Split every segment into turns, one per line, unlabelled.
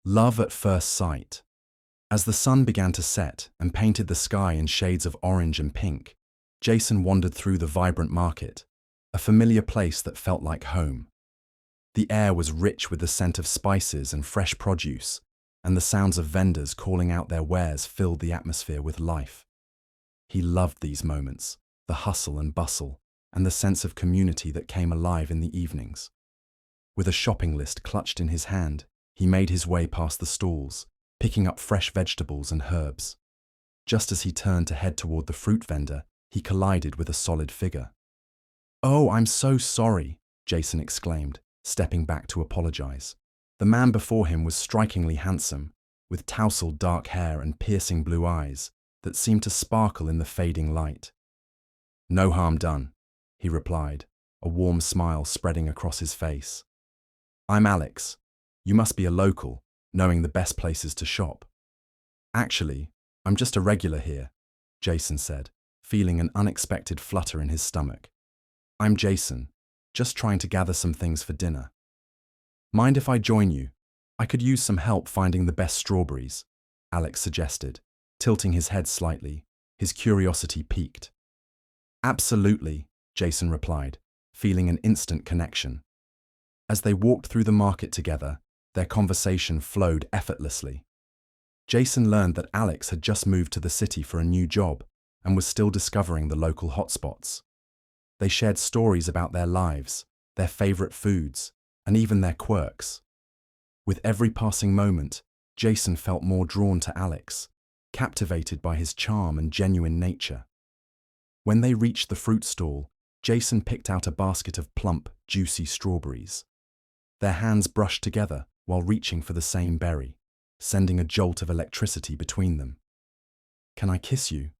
Love at first sight. As the sun began to set and painted the sky in shades of orange and pink, Jason wandered through the vibrant market, a familiar place that felt like home. The air was rich with the scent of spices and fresh produce, and the sounds of vendors calling out their wares filled the atmosphere with life. He loved these moments, the hustle and bustle, and the sense of community that came alive in the evenings. With a shopping list clutched in his hand, he made his way past the stalls, picking up fresh vegetables and herbs. Just as he turned to head toward the fruit vendor, he collided with a solid figure. "Oh, I'm so sorry," Jason exclaimed, stepping back to apologize. The man before him was strikingly handsome, with tousled dark hair and piercing blue eyes that seemed to sparkle in the fading light. "No harm done," he replied, a warm smile spreading across his face. "I'm Alex. You must be a local, knowing the best places to shop." "Actually, I'm just a regular here," Jason said, feeling an unexpected flutter in his stomach. "I'm Jason, just trying to gather some things for dinner." "Mind if I join you? I could use some help finding the best strawberries," Alex suggested, tilting his head slightly, his curiosity piqued. "Absolutely," Jason replied, feeling an instant connection. As they walked through the market together, their conversation flowed effortlessly. Jason learned that Alex had just moved to the city for a new job and was still discovering the local hotspots. They shared stories about their lives, their favorite foods, and even their quirks. With every passing moment, Jason felt more drawn to Alex, captivated by his charm and genuine nature. When they reached the fruit stall, Jason picked out a basket of plump, juicy strawberries. Their hands brushed together while reaching for the same berry, sending a jolt of electricity between them. "Can I kiss you?"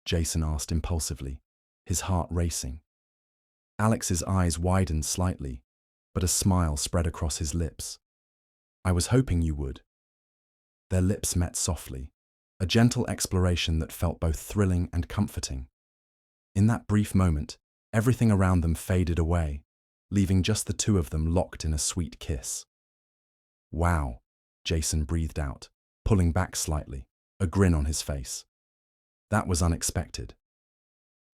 Jason asked impulsively, his heart racing. Alex's eyes widened slightly, but a smile spread across his lips. "I was hoping you would." Their lips met softly, a gentle exploration that felt both thrilling and comforting. In that brief moment, everything around them faded away, leaving just the two of them locked in a sweet kiss. "Wow," Jason breathed out, pulling back slightly, a grin on his face. "That was unexpected."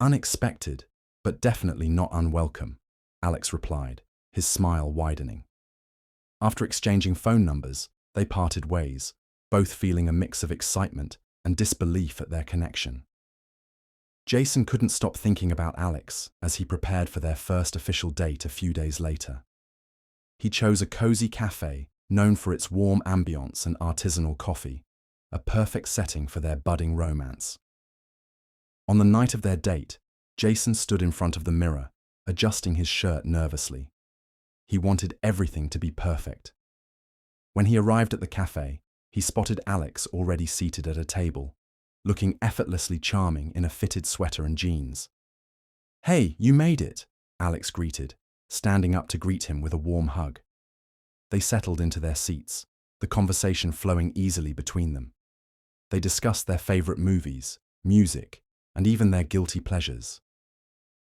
"Unexpected, but definitely not unwelcome," Alex replied, his smile widening. After exchanging phone numbers, they parted ways, both feeling a mix of excitement and disbelief at their connection. Jason couldn't stop thinking about Alex as he prepared for their first official date a few days later. He chose a cozy cafe known for its warm ambience and artisanal coffee, a perfect setting for their budding romance. On the night of their date, Jason stood in front of the mirror, adjusting his shirt nervously. He wanted everything to be perfect. When he arrived at the cafe, he spotted Alex already seated at a table, looking effortlessly charming in a fitted sweater and jeans. "Hey, you made it," Alex greeted, standing up to greet him with a warm hug. They settled into their seats, the conversation flowing easily between them. They discussed their favorite movies, music, and even their guilty pleasures.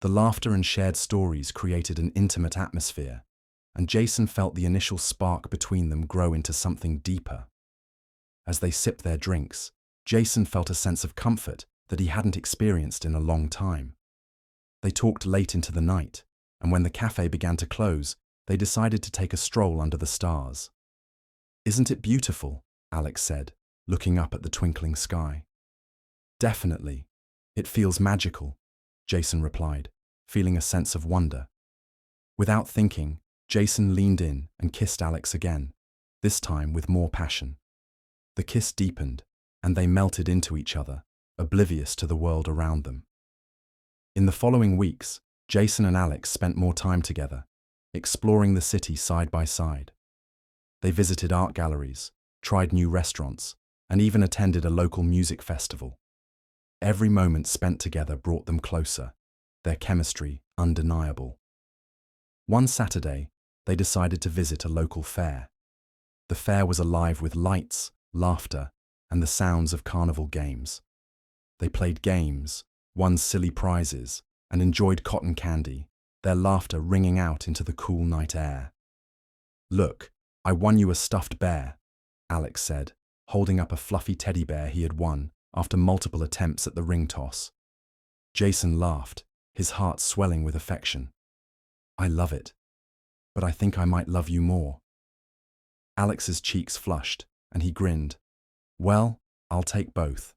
The laughter and shared stories created an intimate atmosphere, and Jason felt the initial spark between them grow into something deeper. As they sipped their drinks, Jason felt a sense of comfort that he hadn't experienced in a long time. They talked late into the night, and when the cafe began to close, they decided to take a stroll under the stars. "Isn't it beautiful?" Alex said, looking up at the twinkling sky. "Definitely. It feels magical," Jason replied, feeling a sense of wonder. Without thinking, Jason leaned in and kissed Alex again, this time with more passion. The kiss deepened, and they melted into each other, oblivious to the world around them. In the following weeks, Jason and Alex spent more time together, exploring the city side by side. They visited art galleries, tried new restaurants, and even attended a local music festival. Every moment spent together brought them closer, their chemistry undeniable. One Saturday, they decided to visit a local fair. The fair was alive with lights, laughter, and the sounds of carnival games. They played games, won silly prizes, and enjoyed cotton candy, their laughter ringing out into the cool night air. "Look, I won you a stuffed bear," Alex said, holding up a fluffy teddy bear he had won after multiple attempts at the ring toss. Jason laughed, his heart swelling with affection. I love it, but I think I might love you more. Alex's cheeks flushed, and he grinned. Well, I'll take both.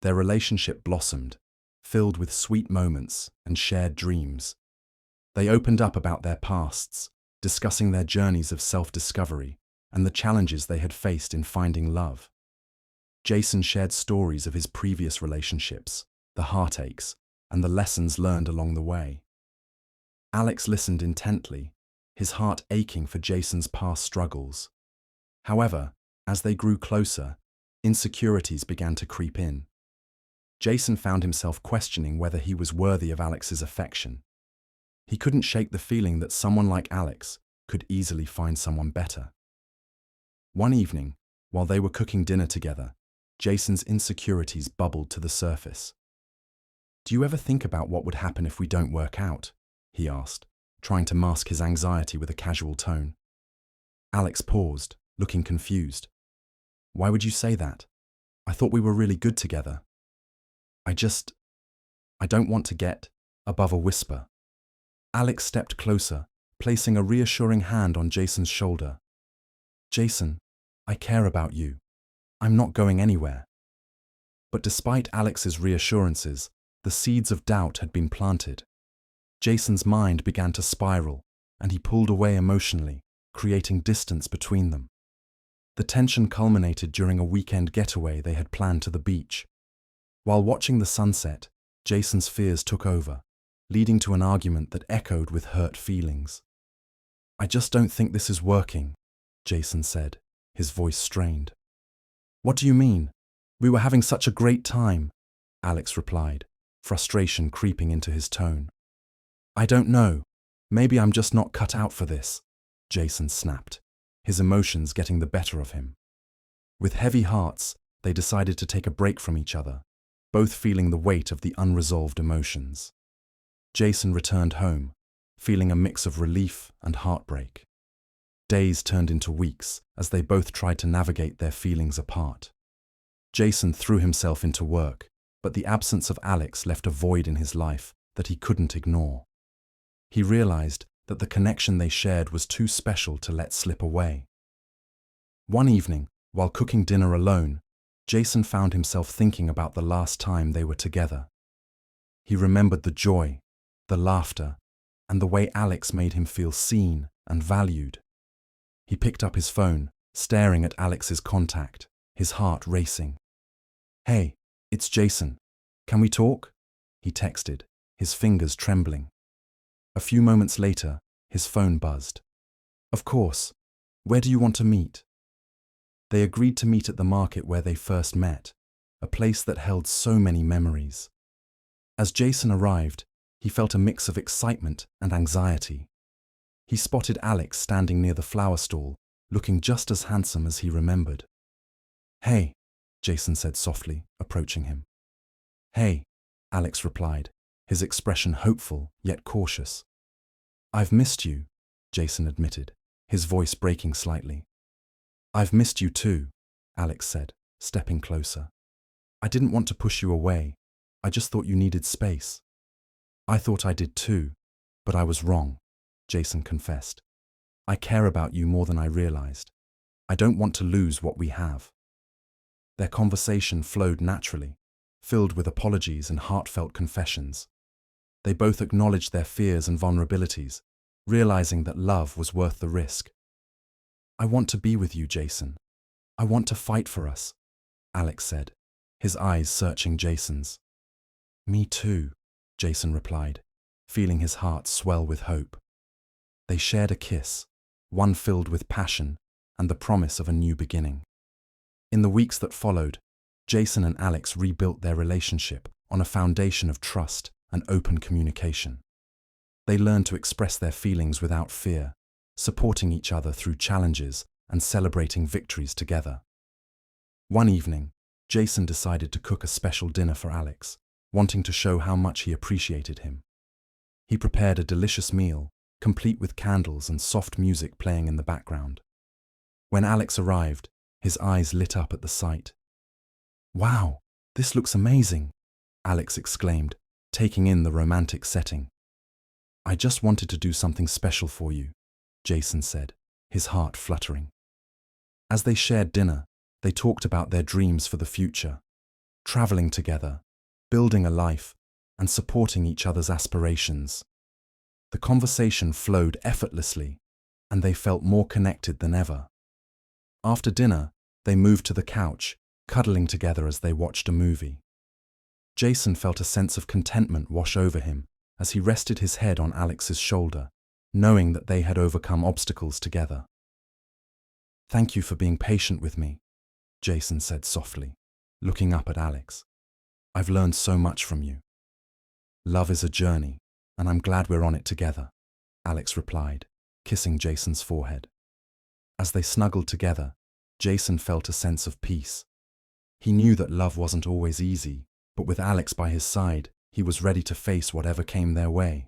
Their relationship blossomed, filled with sweet moments and shared dreams. They opened up about their pasts, discussing their journeys of self-discovery and the challenges they had faced in finding love. Jason shared stories of his previous relationships, the heartaches, and the lessons learned along the way. Alex listened intently, his heart aching for Jason's past struggles. However, as they grew closer, insecurities began to creep in. Jason found himself questioning whether he was worthy of Alex's affection. He couldn't shake the feeling that someone like Alex could easily find someone better. One evening, while they were cooking dinner together, Jason's insecurities bubbled to the surface. Do you ever think about what would happen if we don't work out? He asked, trying to mask his anxiety with a casual tone. Alex paused, looking confused. Why would you say that? I thought we were really good together. I don't want to get above a whisper. Alex stepped closer, placing a reassuring hand on Jason's shoulder. Jason, I care about you. I'm not going anywhere. But despite Alex's reassurances, the seeds of doubt had been planted. Jason's mind began to spiral, and he pulled away emotionally, creating distance between them. The tension culminated during a weekend getaway they had planned to the beach. While watching the sunset, Jason's fears took over, leading to an argument that echoed with hurt feelings. I just don't think this is working, Jason said, his voice strained. What do you mean? We were having such a great time, Alex replied, frustration creeping into his tone. I don't know. Maybe I'm just not cut out for this, Jason snapped, his emotions getting the better of him. With heavy hearts, they decided to take a break from each other, both feeling the weight of the unresolved emotions. Jason returned home, feeling a mix of relief and heartbreak. Days turned into weeks as they both tried to navigate their feelings apart. Jason threw himself into work, but the absence of Alex left a void in his life that he couldn't ignore. He realized that the connection they shared was too special to let slip away. One evening, while cooking dinner alone, Jason found himself thinking about the last time they were together. He remembered the joy, the laughter, and the way Alex made him feel seen and valued. He picked up his phone, staring at Alex's contact, his heart racing. Hey, it's Jason. Can we talk? He texted, his fingers trembling. A few moments later, his phone buzzed. Of course. Where do you want to meet? They agreed to meet at the market where they first met, a place that held so many memories. As Jason arrived, he felt a mix of excitement and anxiety. He spotted Alex standing near the flower stall, looking just as handsome as he remembered. Hey, Jason said softly, approaching him. Hey, Alex replied, his expression hopeful yet cautious. I've missed you, Jason admitted, his voice breaking slightly. I've missed you too, Alex said, stepping closer. I didn't want to push you away. I just thought you needed space. I thought I did too, but I was wrong, Jason confessed. I care about you more than I realized. I don't want to lose what we have. Their conversation flowed naturally, filled with apologies and heartfelt confessions. They both acknowledged their fears and vulnerabilities, realizing that love was worth the risk. I want to be with you, Jason. I want to fight for us, Alex said, his eyes searching Jason's. Me too, Jason replied, feeling his heart swell with hope. They shared a kiss, one filled with passion and the promise of a new beginning. In the weeks that followed, Jason and Alex rebuilt their relationship on a foundation of trust and open communication. They learned to express their feelings without fear, supporting each other through challenges and celebrating victories together. One evening, Jason decided to cook a special dinner for Alex, wanting to show how much he appreciated him. He prepared a delicious meal, complete with candles and soft music playing in the background. When Alex arrived, His eyes lit up at the sight. "Wow, this looks amazing," Alex exclaimed, taking in the romantic setting. "I just wanted to do something special for you," Jason said, his heart fluttering. As they shared dinner, they talked about their dreams for the future, traveling together, building a life, and supporting each other's aspirations. The conversation flowed effortlessly, and they felt more connected than ever. After dinner, they moved to the couch, cuddling together as they watched a movie. Jason felt a sense of contentment wash over him as he rested his head on Alex's shoulder, knowing that they had overcome obstacles together. "Thank you for being patient with me," Jason said softly, looking up at Alex. "I've learned so much from you." "Love is a journey, and I'm glad we're on it together," Alex replied, kissing Jason's forehead. As they snuggled together, Jason felt a sense of peace. He knew that love wasn't always easy, but with Alex by his side, he was ready to face whatever came their way.